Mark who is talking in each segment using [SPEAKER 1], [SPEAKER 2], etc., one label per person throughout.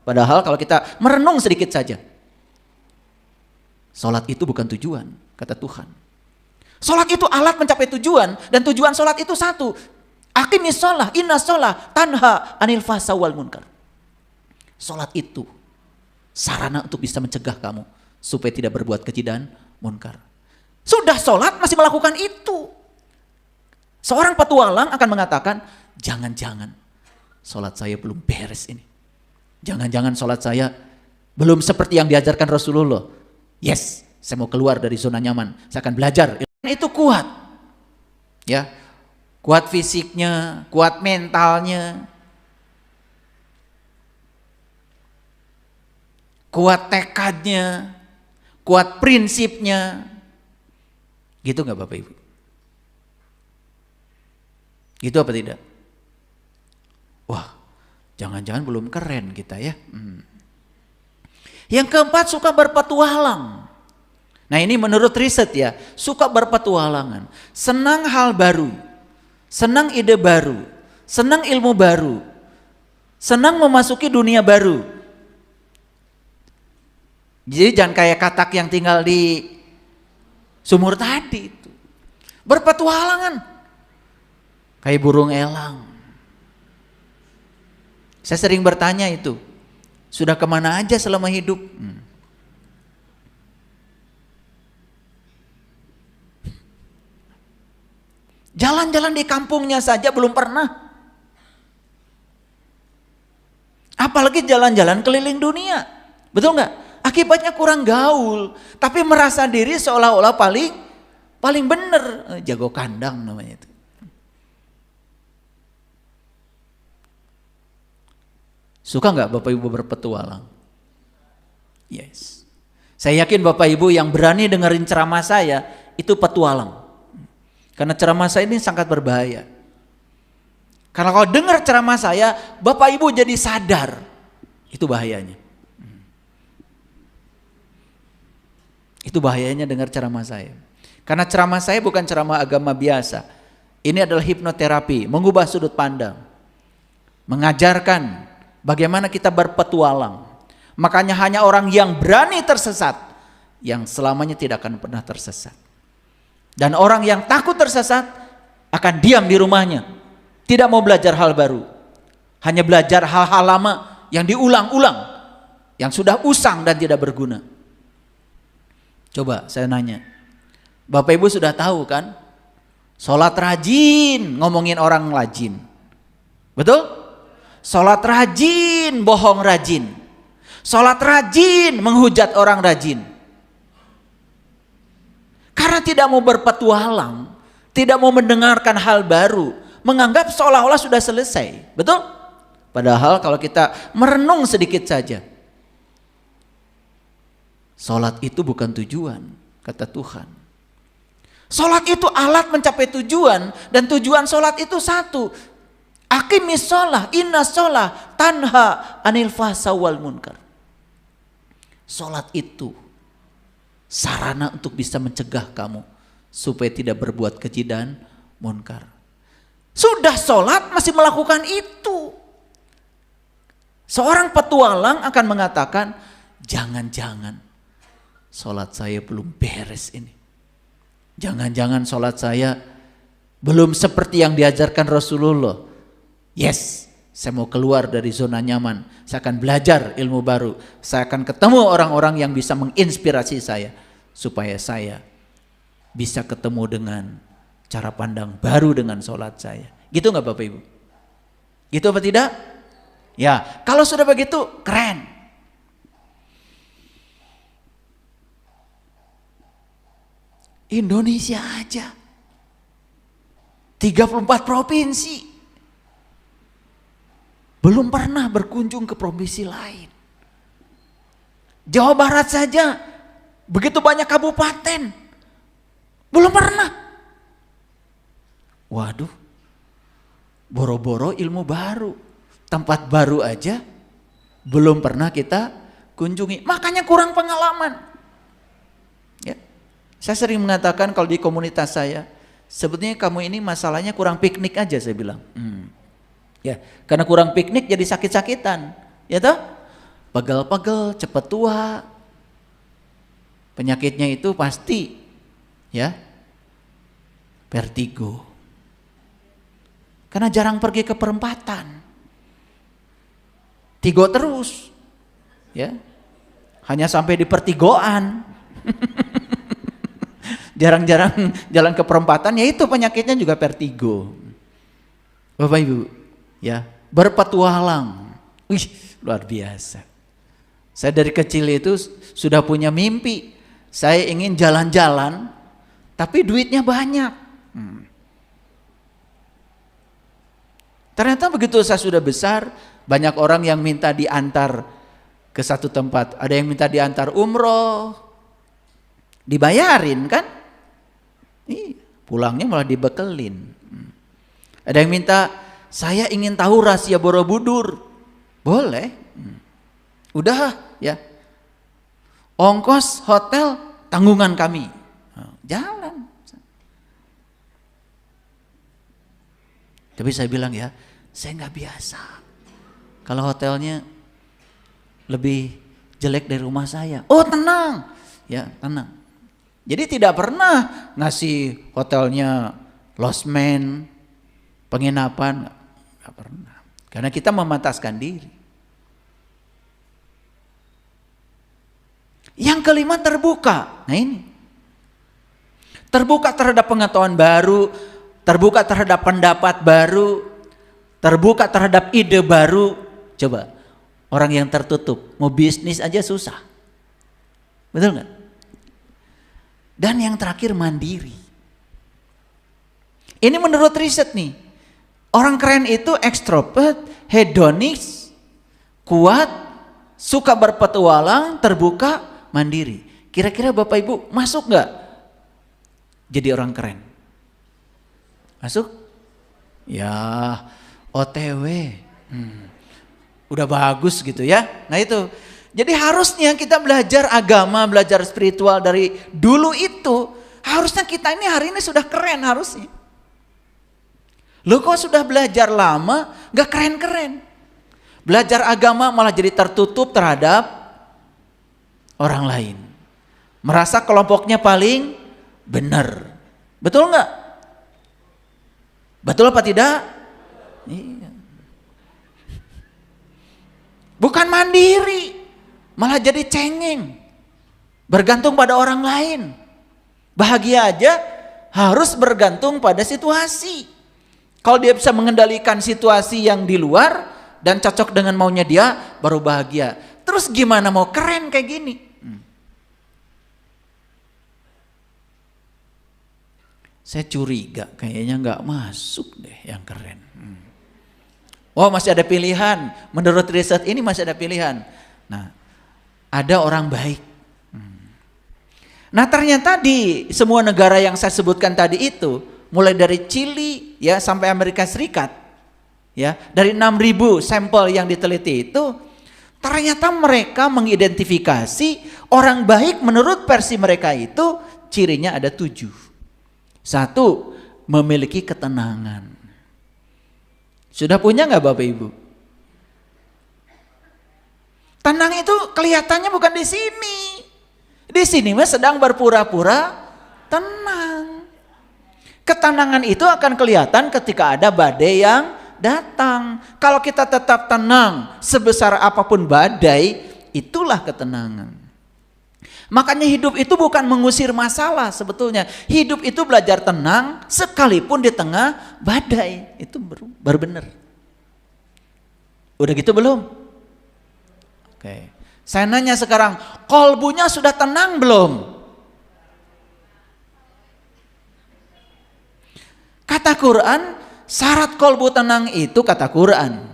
[SPEAKER 1] Padahal kalau kita merenung sedikit saja, sholat itu bukan tujuan, kata Tuhan. Sholat itu alat mencapai tujuan, dan tujuan sholat itu satu. Aqimis sholah, inna sholah, tanha anil fahsya wal munkar. Sholat itu sarana untuk bisa mencegah kamu supaya tidak berbuat keji dan munkar. Sudah sholat masih melakukan itu. Seorang petualang akan mengatakan, jangan-jangan sholat saya belum beres ini. Jangan-jangan sholat saya belum seperti yang diajarkan Rasulullah. Yes, saya mau keluar dari zona nyaman. Saya akan belajar. Itu kuat. Ya, kuat fisiknya, kuat mentalnya, kuat tekadnya, kuat prinsipnya. Gitu nggak Bapak Ibu? Gitu apa tidak? Wah, jangan-jangan belum keren kita ya. Yang keempat, suka berpetualang. Nah ini menurut riset ya, suka berpetualangan. Senang hal baru, senang ide baru, senang ilmu baru, senang memasuki dunia baru. Jadi jangan kayak katak yang tinggal di sumur tadi itu. Berpetualangan. Kayak burung elang. Saya sering bertanya itu, sudah kemana aja selama hidup? Jalan-jalan di kampungnya saja belum pernah. Apalagi jalan-jalan keliling dunia. Betul nggak? Akibatnya kurang gaul, tapi merasa diri seolah-olah paling bener. Jago kandang namanya itu. Suka nggak Bapak Ibu berpetualang? Yes. Saya yakin Bapak Ibu yang berani dengerin ceramah saya itu petualang. Karena ceramah saya ini sangat berbahaya. Karena kalau dengar ceramah saya, Bapak Ibu jadi sadar. Itu bahayanya. Itu bahayanya dengar ceramah saya. Karena ceramah saya bukan ceramah agama biasa. Ini adalah hipnoterapi, mengubah sudut pandang. Mengajarkan bagaimana kita berpetualang. Makanya hanya orang yang berani tersesat yang selamanya tidak akan pernah tersesat. Dan orang yang takut tersesat akan diam di rumahnya, tidak mau belajar hal baru, hanya belajar hal-hal lama yang diulang-ulang, yang sudah usang dan tidak berguna. Coba saya nanya, Bapak Ibu sudah tahu kan, sholat rajin ngomongin orang rajin, betul? Sholat rajin bohong rajin, sholat rajin menghujat orang rajin. Karena tidak mau berpetualang, tidak mau mendengarkan hal baru, menganggap seolah-olah sudah selesai, betul? Padahal kalau kita merenung sedikit saja, sholat itu bukan tujuan, kata Tuhan. Sholat itu alat mencapai tujuan, dan tujuan sholat itu satu. Aqimis sholah, inna sholah, tanha anil fahsya wal munkar. Sholat itu sarana untuk bisa mencegah kamu supaya tidak berbuat keji dan munkar. Sudah sholat masih melakukan itu. Seorang petualang akan mengatakan, jangan-jangan sholat saya belum beres ini. Jangan-jangan sholat saya belum seperti yang diajarkan Rasulullah. Yes, saya mau keluar dari zona nyaman. Saya akan belajar ilmu baru. Saya akan ketemu orang-orang yang bisa menginspirasi saya supaya saya bisa ketemu dengan cara pandang baru dengan sholat saya. Gitu nggak Bapak Ibu? Gitu apa tidak? Ya, kalau sudah begitu keren. Indonesia aja 34 provinsi. Belum pernah berkunjung ke provinsi lain. Jawa Barat saja begitu banyak kabupaten. Belum pernah. Waduh. Boro-boro ilmu baru. Tempat baru aja belum pernah kita kunjungi. Makanya kurang pengalaman. Ya. Saya sering mengatakan kalau di komunitas saya, sebetulnya kamu ini masalahnya kurang piknik aja, saya bilang. Ya, karena kurang piknik jadi sakit-sakitan, ya toh? pegel-pegel, cepat tua. Penyakitnya itu pasti ya vertigo. Karena jarang pergi ke perempatan. Tigo terus. Ya. Hanya sampai di pertigoan. Jarang-jarang jalan ke perempatan, ya itu penyakitnya juga vertigo. Bapak Ibu, ya, berpetualang. Wih, luar biasa. Saya dari kecil itu sudah punya mimpi. Saya ingin jalan-jalan, tapi duitnya banyak. Ternyata begitu saya sudah besar, banyak orang yang minta diantar ke satu tempat. Ada yang minta diantar umroh, dibayarin kan? Pulangnya malah dibekelin. Ada yang minta, saya ingin tahu rahasia Borobudur. Boleh. Udah ya. Ongkos hotel tanggungan kami. Jalan. Tapi saya bilang ya, saya nggak biasa. Kalau hotelnya lebih jelek dari rumah saya. Oh tenang. Ya tenang. Jadi tidak pernah ngasih hotelnya losmen, penginapan, nggak pernah. Karena kita memataskan diri. Yang kelima terbuka. Nah ini. Terbuka terhadap pengetahuan baru, terbuka terhadap pendapat baru, terbuka terhadap ide baru. Coba, orang yang tertutup, mau bisnis aja susah. Betul nggak? Dan yang terakhir mandiri. Ini menurut riset nih. Orang keren itu ekstrovert, hedonis, kuat, suka berpetualang, terbuka, mandiri. Kira-kira Bapak Ibu masuk nggak jadi orang keren? Masuk? Ya, OTW. Udah bagus gitu ya. Nah itu. Jadi harusnya kita belajar agama, belajar spiritual dari dulu itu. Harusnya kita ini hari ini sudah keren harusnya. Loh kok sudah belajar lama gak keren-keren. Belajar agama malah jadi tertutup terhadap orang lain. Merasa kelompoknya paling benar. Betul gak? Betul apa tidak? Iya. Bukan mandiri. Malah jadi cengeng, bergantung pada orang lain. Bahagia aja harus bergantung pada situasi. Kalau dia bisa mengendalikan situasi yang di luar dan cocok dengan maunya dia, baru bahagia. Terus gimana mau keren kayak gini? Saya curiga kayaknya nggak masuk deh yang keren. Oh masih ada pilihan, menurut riset ini masih ada pilihan. Nah, ada orang baik. Nah ternyata di semua negara yang saya sebutkan tadi itu, mulai dari Chili ya sampai Amerika Serikat, ya dari 6.000 sampel yang diteliti itu, ternyata mereka mengidentifikasi orang baik menurut versi mereka itu cirinya ada 7. 1, memiliki ketenangan. Sudah punya nggak Bapak Ibu? Tenang itu kelihatannya bukan di sini. Di sini mah sedang berpura-pura tenang. Ketenangan itu akan kelihatan ketika ada badai yang datang. Kalau kita tetap tenang sebesar apapun badai, itulah ketenangan. Makanya hidup itu bukan mengusir masalah sebetulnya. Hidup itu belajar tenang sekalipun di tengah badai. Itu baru benar. Udah gitu belum? Oke. Saya nanya sekarang, kolbunya sudah tenang belum? Kata Quran, syarat kolbu tenang itu kata Quran.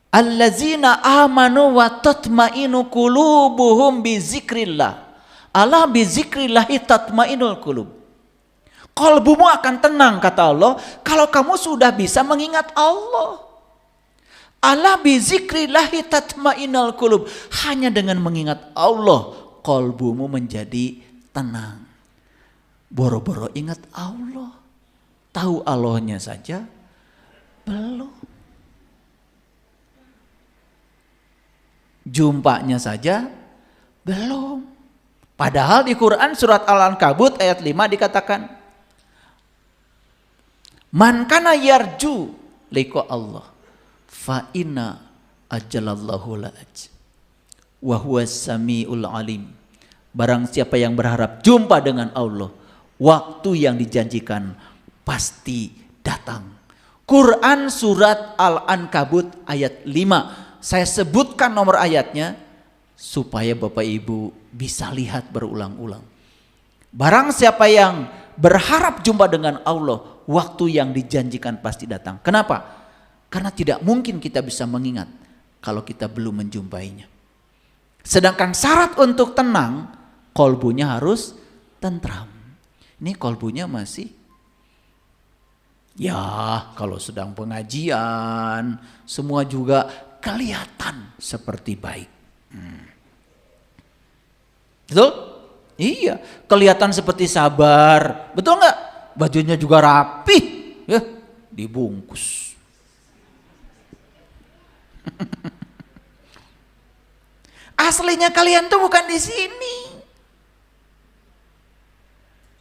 [SPEAKER 1] Allazina amanu wa tatmainu qulubuhum bi zikrillah. Ala bi zikrillahi tatmainul qulub. Kolbumu akan tenang kata Allah kalau kamu sudah bisa mengingat Allah. Ala bi zikrillahi tatmainul qulub. Hanya dengan mengingat Allah kolbumu menjadi tenang. Boro-boro ingat Allah. Tahu Allahnya saja belum. Jumpanya saja belum. Padahal di Quran surat Al-Ankabut ayat 5 dikatakan, man kana yarju liqa Allah fa inna ajalallahu la'aj wa huwas samiul alim. Barang siapa yang berharap jumpa dengan Allah, waktu yang dijanjikan pasti datang. Quran surat Al-Ankabut ayat 5. Saya sebutkan nomor ayatnya supaya Bapak Ibu bisa lihat berulang-ulang. Barang siapa yang berharap jumpa dengan Allah, waktu yang dijanjikan pasti datang. Kenapa? Karena tidak mungkin kita bisa mengingat kalau kita belum menjumpainya. Sedangkan syarat untuk tenang, kolbunya harus tentram. Ini kolbunya masih, ya kalau sedang pengajian semua juga kelihatan seperti baik. Betul? Iya, kelihatan seperti sabar. Betul nggak? Bajunya juga rapi, ya, dibungkus. Aslinya kalian tuh bukan di sini.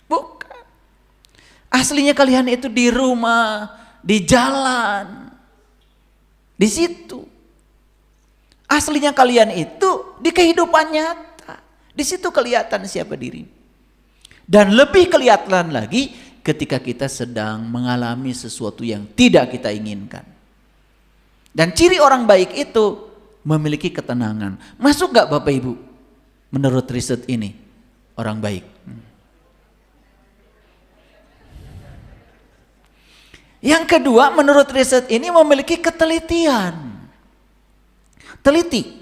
[SPEAKER 1] Bukan. Aslinya kalian itu di rumah, di jalan. Di situ. Aslinya kalian itu di kehidupan nyata. Di situ kelihatan siapa diri. Dan lebih kelihatan lagi ketika kita sedang mengalami sesuatu yang tidak kita inginkan. Dan ciri orang baik itu memiliki ketenangan. Masuk gak Bapak Ibu? Menurut riset ini, orang baik. Yang kedua, menurut riset ini memiliki ketelitian. Teliti.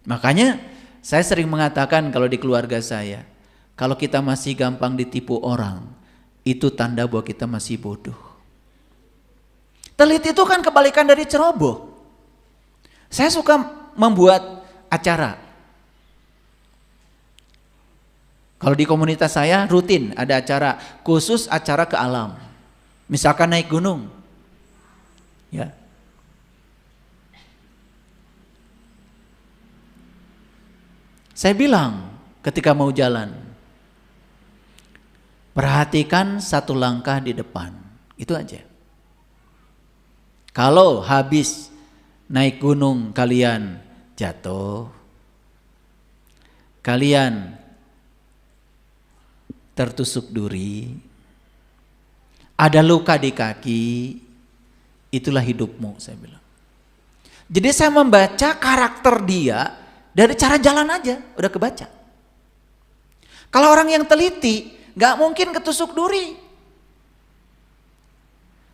[SPEAKER 1] Makanya saya sering mengatakan kalau di keluarga saya, kalau kita masih gampang ditipu orang, itu tanda bahwa kita masih bodoh. Teliti itu kan kebalikan dari ceroboh. Saya suka membuat acara. Kalau di komunitas saya rutin ada acara, khusus acara ke alam. Misalkan naik gunung. Ya. Saya bilang ketika mau jalan, perhatikan satu langkah di depan. Itu aja. Kalau habis naik gunung kalian jatuh, kalian tertusuk duri, ada luka di kaki, itulah hidupmu, saya bilang. Jadi saya membaca karakter dia dari cara jalan aja, udah kebaca. Kalau orang yang teliti, gak mungkin ketusuk duri.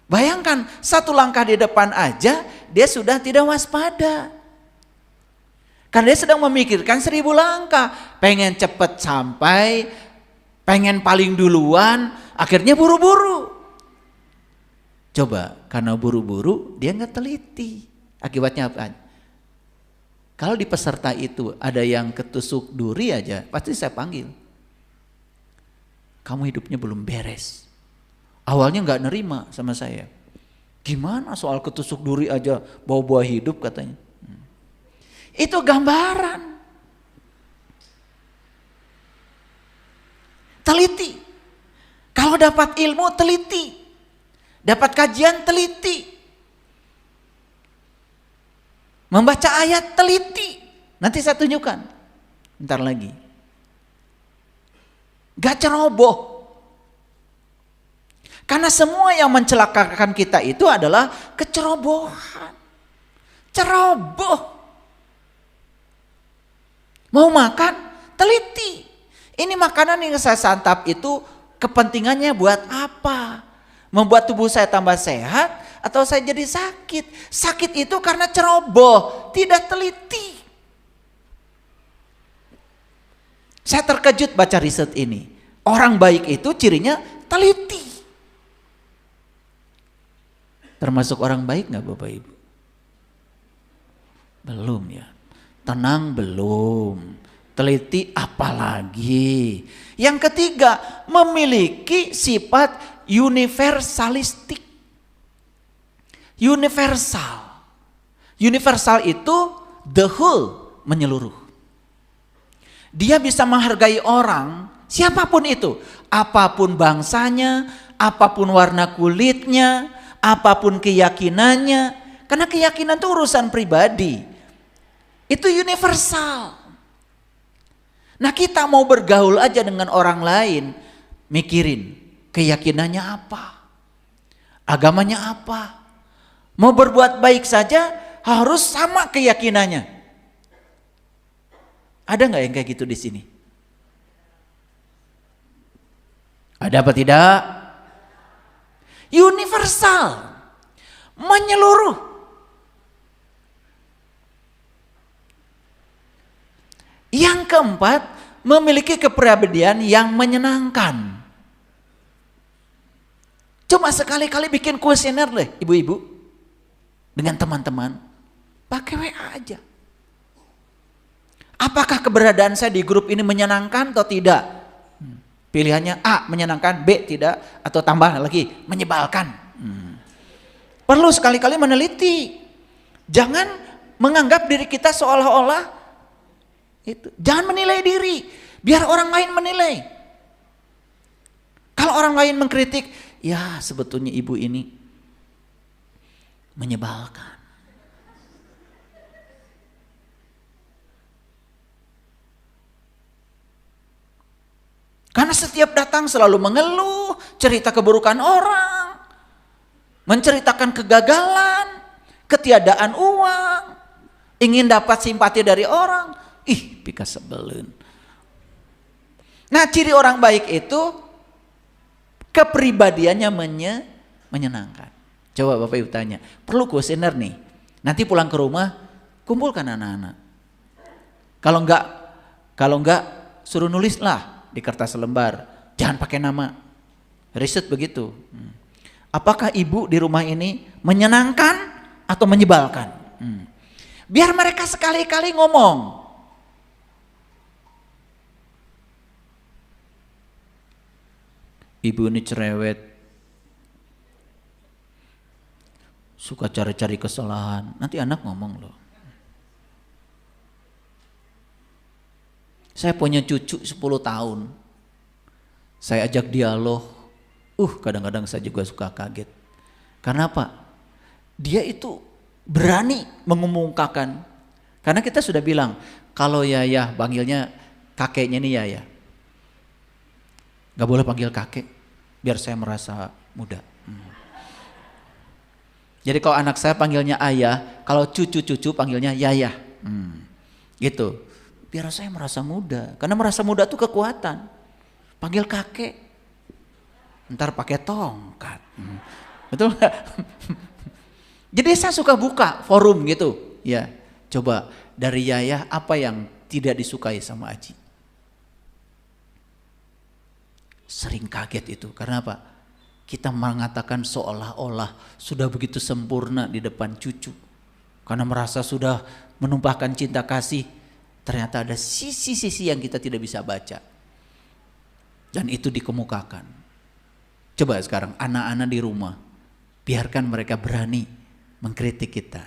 [SPEAKER 1] Bayangkan, satu langkah di depan aja, dia sudah tidak waspada. Karena dia sedang memikirkan 1000 langkah. Pengen cepet sampai, pengen paling duluan, akhirnya buru-buru. Coba, karena buru-buru, dia gak teliti. Akibatnya apa? Kalau di peserta itu ada yang ketusuk duri aja, pasti saya panggil. Kamu hidupnya belum beres. Awalnya nggak nerima sama saya. Gimana soal ketusuk duri aja bawa buah hidup katanya. Itu gambaran. Teliti. Kalau dapat ilmu teliti. Dapat kajian teliti. Membaca ayat teliti. Nanti saya tunjukkan. Bentar lagi. Gak ceroboh. Karena semua yang mencelakakan kita itu adalah kecerobohan. Ceroboh. Mau makan? Teliti. Ini makanan yang saya santap itu kepentingannya buat apa? Membuat tubuh saya tambah sehat? Atau saya jadi sakit. Sakit itu karena ceroboh, tidak teliti. Saya terkejut baca riset ini. Orang baik itu cirinya teliti. Termasuk orang baik gak Bapak Ibu? Belum ya. Tenang belum. Teliti apalagi. Yang ketiga, memiliki sifat universalistik. Universal. Universal itu the whole, menyeluruh. Dia bisa menghargai orang, siapapun itu, apapun bangsanya, apapun warna kulitnya, apapun keyakinannya, karena keyakinan itu urusan pribadi. Itu universal. Nah, kita mau bergaul aja dengan orang lain, mikirin keyakinannya apa, agamanya apa. Mau berbuat baik saja harus sama keyakinannya. Ada nggak yang kayak gitu di sini? Ada apa tidak? Universal, menyeluruh. Yang keempat, memiliki kepribadian yang menyenangkan. Cuma sekali-kali bikin kuesioner deh, ibu-ibu, dengan teman-teman, pakai WA aja. Apakah keberadaan saya di grup ini menyenangkan atau tidak? Pilihannya A, menyenangkan, B, tidak, atau tambah lagi, menyebalkan. Perlu sekali-kali meneliti. Jangan menganggap diri kita seolah-olah itu. Jangan menilai diri, biar orang lain menilai. Kalau orang lain mengkritik, ya sebetulnya ibu ini menyebalkan. Karena setiap datang selalu mengeluh, cerita keburukan orang, menceritakan kegagalan, ketiadaan uang, ingin dapat simpati dari orang. Ih, pika sebelun. Nah, ciri orang baik itu kepribadiannya menyenangkan. Coba Bapak Ibu tanya, perlu kuesioner nih. Nanti pulang ke rumah, kumpulkan anak-anak. Kalau enggak suruh nulislah di kertas lembar, jangan pakai nama. Riset begitu. Apakah ibu di rumah ini menyenangkan atau menyebalkan? Biar mereka sekali-kali ngomong. Ibu ini cerewet, suka cari-cari kesalahan. Nanti anak ngomong loh. Saya punya cucu 10 tahun. Saya ajak dialog. Kadang-kadang saya juga suka kaget. Karena apa? Dia itu berani mengumumkakan. Karena kita sudah bilang, kalau Yayah panggilnya kakeknya ini Yayah. Gak boleh panggil kakek, biar saya merasa muda. Jadi kalau anak saya panggilnya ayah, kalau cucu-cucu panggilnya Yayah. Gitu. Biar saya merasa muda, karena merasa muda itu kekuatan. Panggil kakek, ntar pakai tongkat. Betul nggak? Jadi saya suka buka forum gitu. Ya, coba dari Yayah apa yang tidak disukai sama Aji? Sering kaget itu, karena apa? Kita mengatakan seolah-olah sudah begitu sempurna di depan cucu. Karena merasa sudah menumpahkan cinta kasih, ternyata ada sisi-sisi yang kita tidak bisa baca. Dan itu dikemukakan. Coba sekarang anak-anak di rumah, biarkan mereka berani mengkritik kita.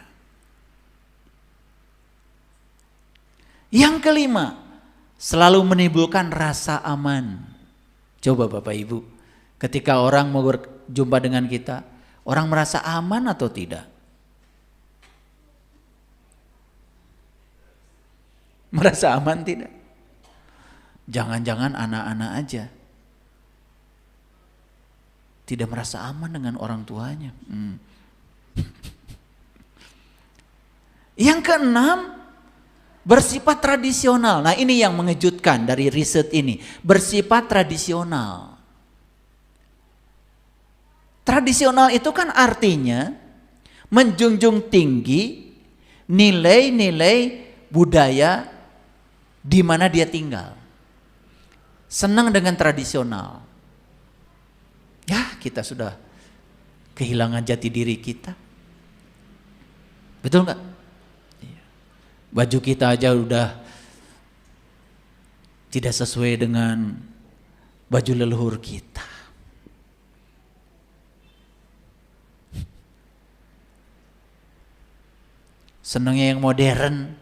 [SPEAKER 1] Yang kelima, selalu menimbulkan rasa aman. Coba Bapak Ibu, ketika orang mau berjumpa dengan kita, orang merasa aman atau tidak? Merasa aman tidak? Jangan-jangan anak-anak aja tidak merasa aman dengan orang tuanya. Yang keenam, bersifat tradisional. Nah, ini yang mengejutkan dari riset ini. Bersifat tradisional. Tradisional itu kan artinya menjunjung tinggi nilai-nilai budaya di mana dia tinggal. Senang dengan tradisional. Ya, kita sudah kehilangan jati diri kita. Betul nggak? Baju kita aja udah tidak sesuai dengan baju leluhur kita. senangnya yang modern,